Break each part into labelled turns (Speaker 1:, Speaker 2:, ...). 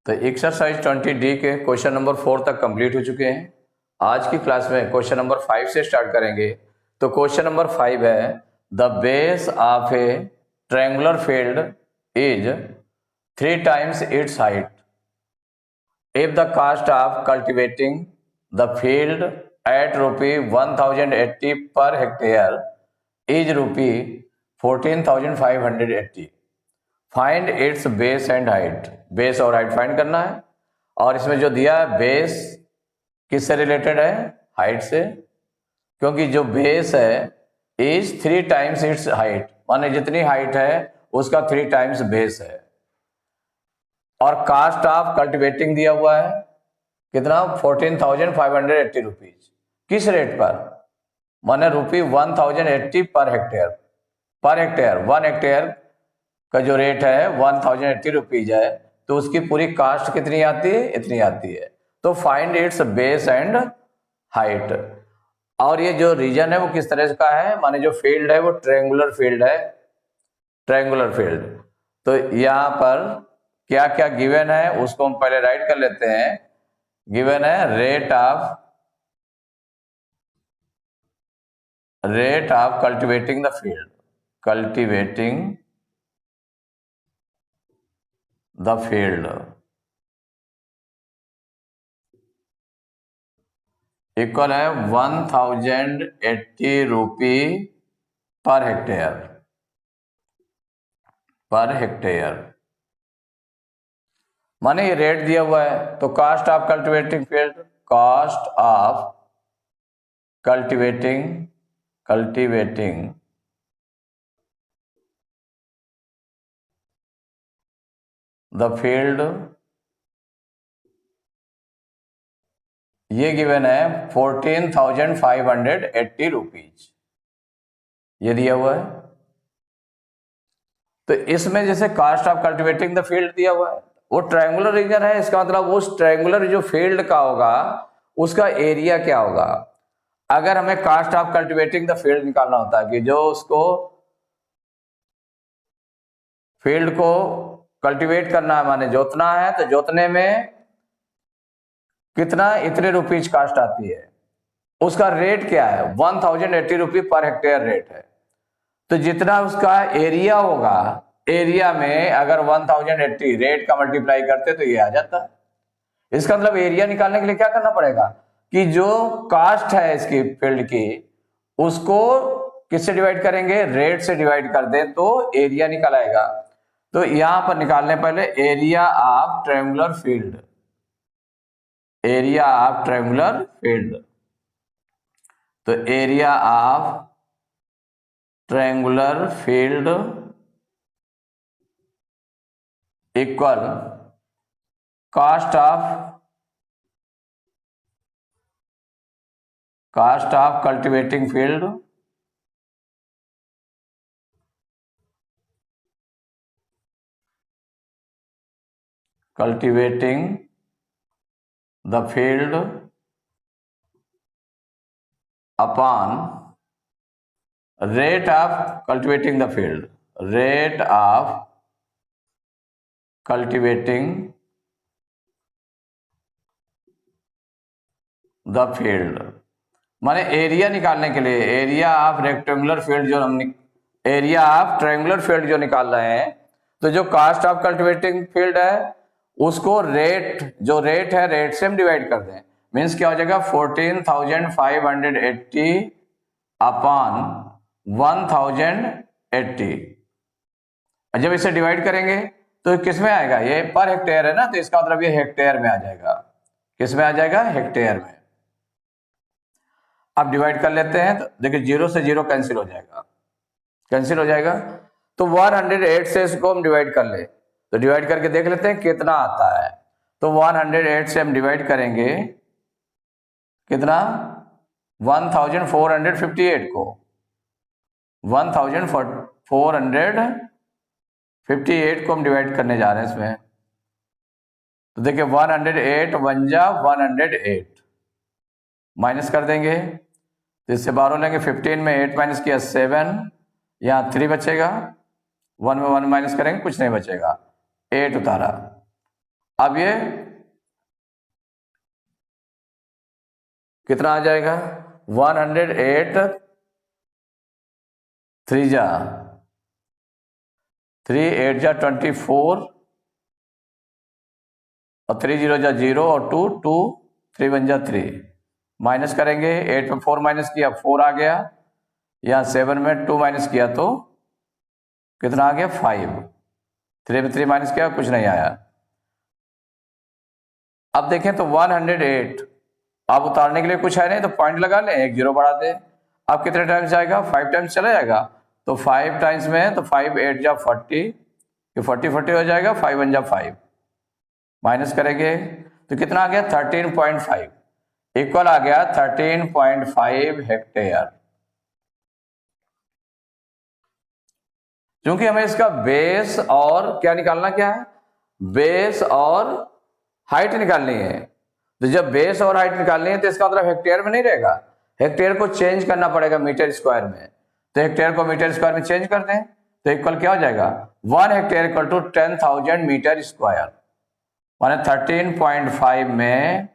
Speaker 1: तो exercise 20D के question number 4 तक कंप्लीट हो चुके हैं। आज की क्लास में क्वेश्चन नंबर 5 से स्टार्ट करेंगे। तो क्वेश्चन नंबर 5 है, the base of A triangular field is 3 times its height if the cost of cultivating the field at rupee 1080 per hectare is rupee 14,580। Find its base and height. Base और height find करना है, और इसमें जो दिया है base किससे related है? हाइट से, क्योंकि जो बेस है इज 3 times इट्स हाइट, माने जितनी हाइट है उसका 3 times बेस है। और कास्ट ऑफ कल्टिवेटिंग दिया हुआ है कितना? 14,580 रुपीज। किस रेट पर? माने रुपी 1080 per hectare. Per hectare 1 hectare का जो रेट है 1080 रुपीज है, तो उसकी पूरी कास्ट कितनी आती है? इतनी आती है। तो find its base and height. और ये जो रीजन है वो किस तरह का है? माने जो फील्ड है वो ट्रायंगुलर फील्ड है। Triangular field. तो यहां पर क्या क्या गिवन है उसको हम पहले राइट कर लेते हैं। गिवन है rate of cultivating the field. Cultivating the field equal है 1080 रुपी पर हेक्टेयर। पर हेक्टेयर माने ये रेट दिया हुआ है। तो cost of cultivating field, cost of cultivating the field, ये गिवन है 14,580 रुपीज। ये दिया हुआ है। तो इसमें जैसे cost of cultivating the field दिया हुआ है, वो ट्रायंगुलर रीजन है, इसका मतलब उस ट्रायंगुलर जो फील्ड का होगा उसका एरिया क्या होगा। अगर हमें cost of cultivating the field निकालना होता है कि जो उसको फील्ड को कल्टीवेट करना है, माने जोतना है, तो जोतने में कितना इतने रुपीज कास्ट आती है, उसका रेट क्या है? 1080 रुपी पर हेक्टेयर रेट है। तो जितना उसका एरिया होगा, एरिया में अगर 1080 रेट का मल्टीप्लाई करते तो ये आ जाता है। इसका मतलब एरिया निकालने के लिए क्या करना पड़ेगा कि जो कास्ट है इसकी फील्ड की, उसको किससे डिवाइड करेंगे? रेट से डिवाइड कर दे तो एरिया निकल आएगा। तो यहां पर निकालने पहले area of triangular field. Area of triangular field, तो area of triangular field equal cost of cultivating field the field upon rate of cultivating the field, rate of cultivating the field। माने area निकालने के लिए area of rectangular field जो हम area of triangular field जो निकाल रहे हैं, तो जो कास्ट ऑफ कल्टिवेटिंग फील्ड है उसको रेट, जो रेट है रेट से हम डिवाइड कर दें। मीन्स क्या हो जाएगा? 14,580 अपॉन 1080। जब इसे डिवाइड करेंगे तो किस में आएगा? ये पर हेक्टेयर है ना, तो इसका मतलब ये हेक्टेयर में आ जाएगा। किस में आ जाएगा? हेक्टेयर में। अब डिवाइड कर लेते हैं, तो देखिए 0 से 0 कैंसिल हो जाएगा, कैंसिल हो जाएगा। तो 108 से इसको हम डिवाइड कर ले, तो डिवाइड करके देख लेते हैं कितना आता है। तो 108 से हम डिवाइड करेंगे कितना? 1458 को 1458 को हम डिवाइड करने जा रहे हैं इसमें। तो देखिए 108 1 जा 108 माइनस कर देंगे, तो इससे 12 लेंगे। 15 में 8 माइनस किया 7, यहाँ 3 बचेगा। 1 में 1 माइनस करेंगे, कुछ नहीं बचेगा। 8 उतारा। अब ये कितना आ जाएगा, 108 3 जा 3 8 जा 24 और 3 0 जा 0 और 2 2 3 1 जा 3, माइनस करेंगे 8 में 4 माइनस किया 4 आ गया, यहाँ 7 में 2 माइनस किया तो कितना आ गया 5, 3 में 3 माइनस किया कुछ नहीं आया। अब देखें तो 108 आप उतारने के लिए कुछ है नहीं तो पॉइंट लगा लें, एक जीरो बढ़ा दें। अब कितने टाइम्स जाएगा, 5 टाइम्स चला जाएगा, तो 5 टाइम्स में तो 5 8 जा 40, 40 हो जाएगा, 5 1 जा 5, माइनस करेंगे तो कितना आ गया 13.5, इक्वल आ गया 13.5 हेक्टेयर। क्योंकि हमें इसका बेस और क्या निकालना, क्या है, बेस और हाइट निकालनी है। तो जब बेस और हाइट निकालनी है तो इसका मतलब हेक्टेयर में नहीं रहेगा, हेक्टेयर को चेंज करना पड़ेगा मीटर स्क्वायर में। तो हेक्टेयर को मीटर स्क्वायर में चेंज कर दें तो इक्वल क्या हो जाएगा, 1 hectare equal to 10,000 metre square, माने 13.5 में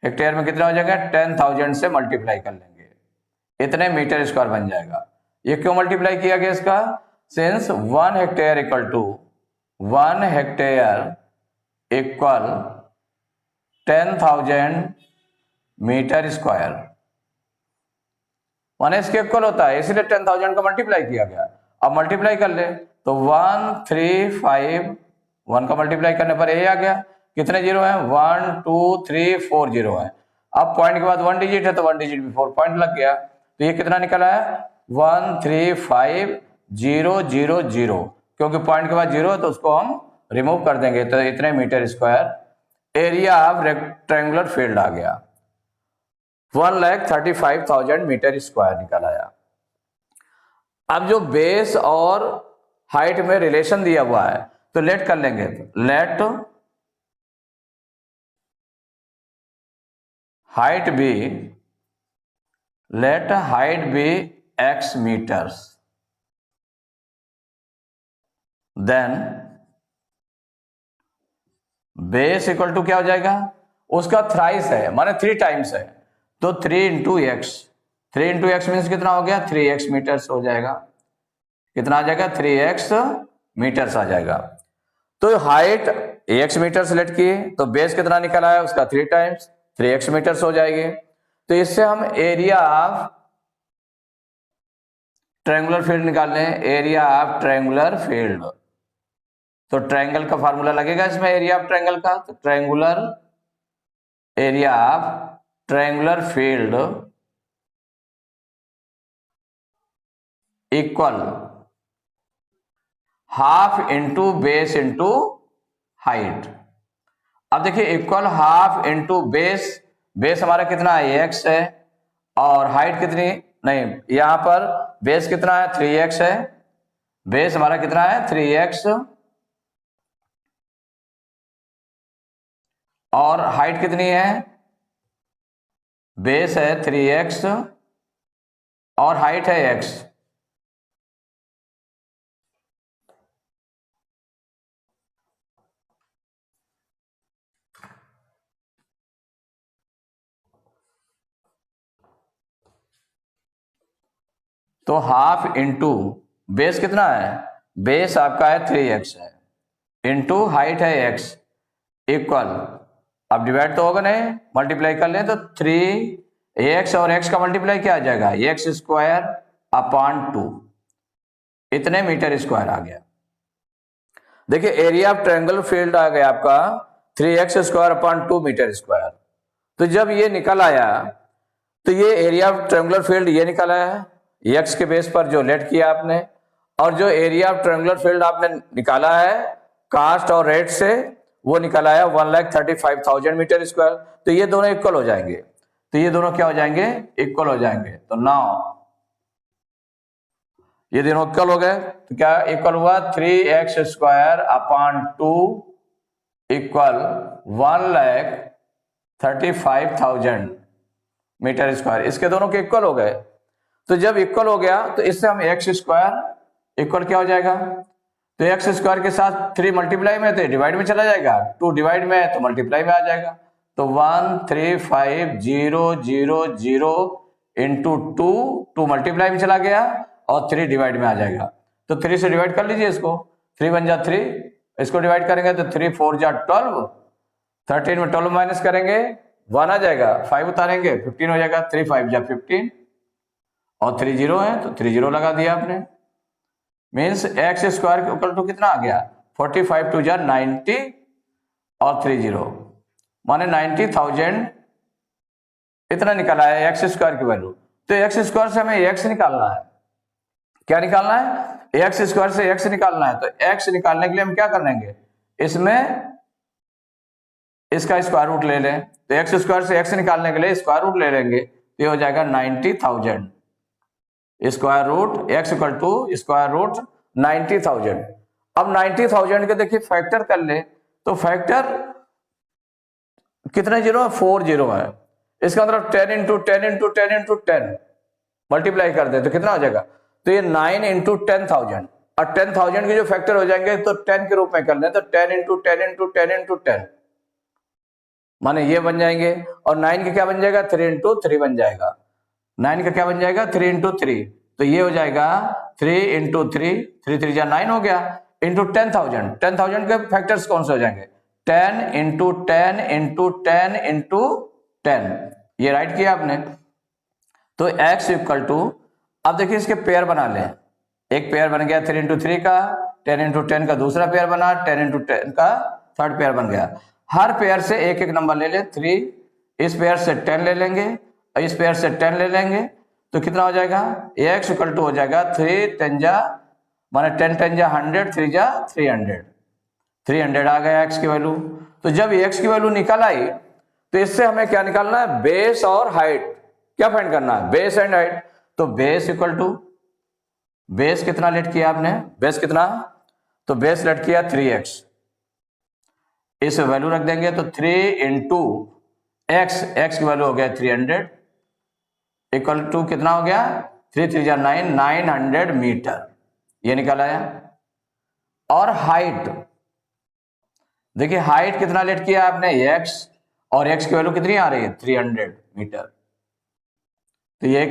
Speaker 1: हेक्टेयर में कितना हो जाएगा, 10,000 से मल्टीप्लाई कर लेंगे, इतने मीटर स्क्वायर बन जाएगा। ये क्यों मल्टीप्लाई किया गया इसका, since 1 hectare equal to 1 hectare equal 10,000 metre square, माने इसके इक्वल होता है, इसलिए 10,000 का मल्टीप्लाई किया गया। अब मल्टीप्लाई कर ले तो 1 का मल्टीप्लाई करने पर ये आ गया, कितने जीरो हैं, 1 2 3 4 जीरो है। अब पॉइंट के बाद 1 डिजिट है तो 1 डिजिट बिफोर पॉइंट लग गया, तो ये कितना निकला है 135,000, क्योंकि पॉइंट के बाद जीरो है तो उसको हम रिमूव कर देंगे, तो इतने metre square area of rectangular field आ गया, 1,35,000 मीटर स्क्वायर निकल आया। अब जो बेस और हाइट में रिलेशन दिया हुआ है तो लेट कर लेंगे, let height be x metres, then base equal to क्या हो जाएगा, उसका थ्राइस है माने 3 टाइम्स है, तो 3 into x, 3 into x means कितना हो गया 3x मीटर्स हो जाएगा, कितना आ जाएगा 3x मीटर्स आ जाएगा। तो हाइट x मीटर सेलेक्ट किए तो बेस कितना निकला है उसका 3 टाइम्स 3x मीटर्स हो जाएगी। तो इससे हम एरिया ऑफ ट्रायंगुलर फील्ड निकाल लें, एरिया ऑफ ट्रायंगुलर फील्ड, तो ट्रायंगल का फार्मूला लगेगा इसमें एरिया ऑफ ट्रायंगल का, तो triangular area of triangular field equal half into base into height. अब देखिए equal half into base, base हमारा कितना है x है और हाइट कितनी, नहीं यहां पर बेस कितना है 3x है, बेस हमारा कितना है 3x और हाइट कितनी है, बेस है 3x और हाइट है x। तो हाफ इंटू बेस कितना है, बेस आपका है 3x है, इंटू हाइट है x इक्वल, अब डिवाइड तो होगा नहीं, मल्टीप्लाई कर लें तो 3x और x का मल्टीप्लाई क्या आ जाएगा x स्क्वायर अपॉन 2, इतने मीटर स्क्वायर आ गया। देखिए एरिया ऑफ ट्रायंगल फील्ड आ गया आपका 3x square upon 2 metre square. तो जब ये निकल आया तो ये एरिया ऑफ ट्रायंगुलर फील्ड ये निकल आया x के बेस पर जो लेट किया आपने, और जो एरिया ऑफ ट्रायंगुलर फील्ड आपने निकाला है कास्ट और रेट से वो निकल आया 1,35,000 मीटर स्क्वायर। तो ये दोनों इक्वल हो जाएंगे, तो ये दोनों क्या हो जाएंगे इक्वल हो जाएंगे। तो नाउ ये दोनों इक्वल हो गए तो क्या इक्वल हुआ 3x square upon 2 equal 1,35,000 metre square, इसके दोनों के इक्वल हो गए। तो जब इक्वल हो गया तो इससे हम x स्क्वायर इक्वल क्या हो जाएगा तो एक्स स्क्वायर के साथ 3 मल्टीप्लाई में तो डिवाइड में चला जाएगा, 2 डिवाइड में है तो मल्टीप्लाई में आ जाएगा। तो 135,000 इंटू 2 मल्टीप्लाई में चला गया और 3 डिवाइड में आ जाएगा। तो 3 से डिवाइड कर लीजिए इसको, 3 1 जा 3, इसको डिवाइड करेंगे तो 3 4 जा 12, 13 में 12 माइनस करेंगे 1 आ जाएगा, 5 उतारेंगे 15 हो जाएगा, 3 5 जा 15 और 3 0 है तो 3 0 लगा दिया आपने। मीन्स एक्स स्क्वायर के इक्वल टू कितना आ गया, 45 2 जा 90 और 3 0 माने 90,000 इतना निकाला है एक्स स्क्वायर की वैल्यू। तो एक्स स्क्वायर से हमें एक्स निकालना है, क्या निकालना है, एक्स स्क्वायर से एक्स निकालना है। तो एक्स निकालने के लिए हम क्या कर लेंगे, इसमें इसका स्क्वायर रूट ले लें। तो एक्स स्क्वायर से एक्स निकालने के लिए स्क्वायर रूट ले लेंगे, ये हो जाएगा 90,000 square root x equal to square root 90,000। अब 90,000 के देखिए फैक्टर कर ले, तो फैक्टर कितने जीरो है, 4 जीरो है। इसका मतलब 10 इंटू 10 इंटू 10 इंटू 10 मल्टीप्लाई कर दे तो कितना हो जाएगा, तो ये 9 इंटू 10,000 और 10,000 के जो फैक्टर हो जाएंगे तो 10 के रूप में कर लें, तो 10 इंटू 10 इंटू 10 इंटू 10 माने ये बन जाएंगे। और 9 का क्या बन जाएगा, 3 इंटू 3 बन जाएगा। 9 का क्या बन जाएगा, 3 इंटू 3, तो ये हो जाएगा 3 इंटू 3, 3 3 जा 9 हो गया, इंटू 10,000। 10,000 के फैक्टर्स कौन से हो जाएंगे, 10 इंटू 10 इंटू 10 इंटू 10, ये राइट किया आपने। तो x इक्वल टू, अब देखिए इसके पेयर बना लें, एक पेयर बन गया 3 इंटू 3 का, 10 इंटू 10 का दूसरा पेयर बना, 10 इंटू 10 का थर्ड पेयर बन गया। हर पेयर से एक एक नंबर ले लें, 3, इस पेयर से 10 ले लेंगे और इस पेयर से 10 ले लेंगे, तो कितना हो जाएगा, x इक्वल टू हो जाएगा 3 10 जा माने 10 10 जा 100, 3 जा 300 आ गया x की वैल्यू। तो जब x की वैल्यू निकल आई तो इससे हमें क्या निकालना है, बेस और हाइट, क्या फाइंड करना है, बेस एंड हाइट। तो बेस इक्वल टू, बेस कितना लेट किया आपने, बेस कितना, तो बेस लेट किया 3x, इस वैल्यू रख देंगे तो 3 इंटू x की वैल्यू हो गया 300 इक्वल टू कितना हो गया, 3 3 जा 9, 900 मीटर, ये निकल आया। और हाइट देखिए, हाइट कितना लेट किया आपने, x, और x की वैल्यू कितनी आ रही है, 300 मीटर। तो ये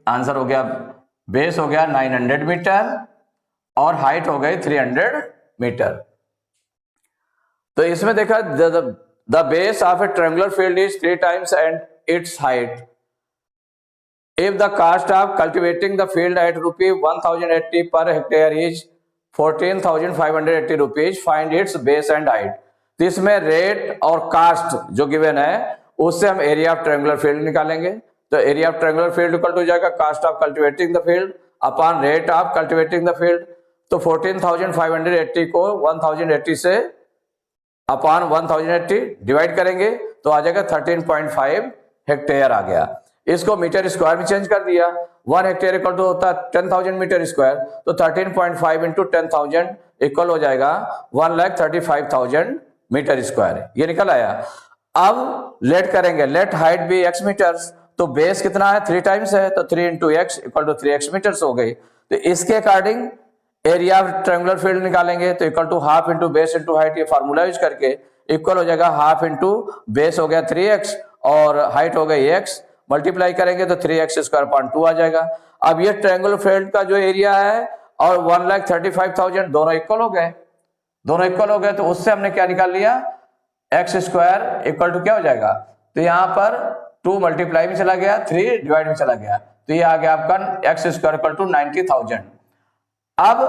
Speaker 1: आंसर हो गया, बेस हो गया 900 मीटर और हाइट हो गई 300 मीटर। तो इसमें देखा, the base of A triangular field is 3 times and its height. If the cost of cultivating the field at ₹1,080 per hectare is 14,580 rupees, find its base and height. तो इसमें rate और cast जो given है उससे हम area of triangular field निकालेंगे। तो area of triangular field equal to हो जाएगा cost of cultivating the field upon rate of cultivating the field. तो 14,580 को 1,080 से अपॉन 1,080 डिवाइड करेंगे तो आ जाएगा 13.5 हेक्टेयर आ गया। इसको मीटर स्क्वायर में चेंज कर दिया, 1 हेक्टेयर इक्वल टू होता है 10,000 मीटर स्क्वायर, तो 13.5 इंटू 10,000 इक्वल हो जाएगा 1,35,000 मीटर स्क्वायर, ये निकल आया। अब लेट करेंगे, let height be x metres, तो बेस कितना है 3 टाइम्स है, तो 3 into x equal to 3x metres हो गई। तो इसके according area of triangular field निकालेंगे, तो equal to half into base into height, ये फार्मूला यूज करके इक्वल हो जाएगा हाफ इंटू बेस हो गया 3x और हाइट हो गई x, मल्टीप्लाई करेंगे तो 3x स्क्वायर अपॉन 2 आ जाएगा। अब ये ट्रायंगुलर फील्ड का जो एरिया है और 1,35,000 दोनों इक्वल हो गए, दोनों इक्वल हो गए, तो उससे हमने क्या निकाल लिया, एक्स स्क्वायर इक्वल टू क्या हो जाएगा, तो यहाँ पर 2 मल्टीप्लाई में चला गया, 3 डिवाइड में चला गया, तो ये आ गया आपका एक्स स्क्वायर इक्वल टू 90,000। अब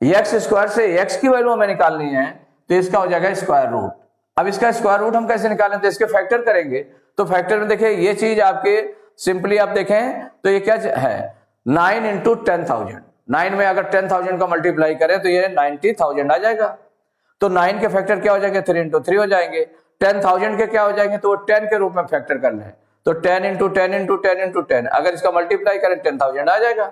Speaker 1: एक्स स्क्वायर से एक्स की वैल्यू हमें निकालनी है, तो इसका हो जाएगा स्क्वायर रूट। अब इसका स्क्वायर रूट हम कैसे निकालें, तो इसके फैक्टर करेंगे। तो फैक्टर में देखिए ये चीज आपके सिंपली आप देखें तो ये क्या है, 9 इंटू 10,000, 9 में अगर 10,000 का मल्टीप्लाई करें तो ये 90,000 आ जाएगा। तो 9 के फैक्टर क्या हो जाएंगे, 3 इंटू 3 हो जाएंगे। 10,000 के क्या हो जाएंगे, तो वो 10 के रूप में फैक्टर कर लें, तो 10 इंटू 10 इंटू 10 इंटू 10, अगर इसका मल्टीप्लाई करें 10,000 आ जाएगा।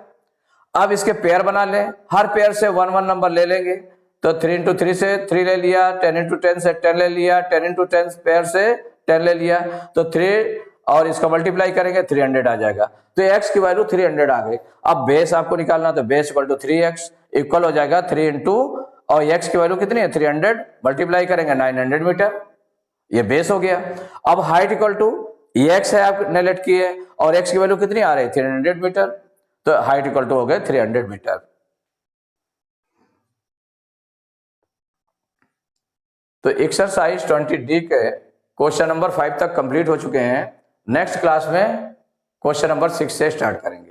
Speaker 1: अब इसके पेयर बना लें, हर पेयर से 1 1 नंबर ले लेंगे, तो 3 इंटू 3 से 3 ले लिया, 10 इंटू 10 से 10 ले लिया, 10 इंटू 10 पेयर से 10 ले लिया, तो 3 और इसका मल्टीप्लाई करेंगे 300 आ जाएगा। तो x की वैल्यू 300 आ गई। अब बेस आपको निकालना, तो base equal to 3x equal हो जाएगा 3 इंटू और x की वैल्यू कितनी है 300, मल्टीप्लाई करेंगे 900 मीटर, ये बेस हो गया। अब हाइट इक्वल टू ये x है आपने लेट की है और x की वैल्यू कितनी आ रही है 300 मीटर, तो हाइट इक्वल टू हो गए 300 मीटर। तो एक्सरसाइज 20D के क्वेश्चन नंबर 5 तक कंप्लीट हो चुके हैं। नेक्स्ट क्लास में क्वेश्चन नंबर 6 से स्टार्ट करेंगे।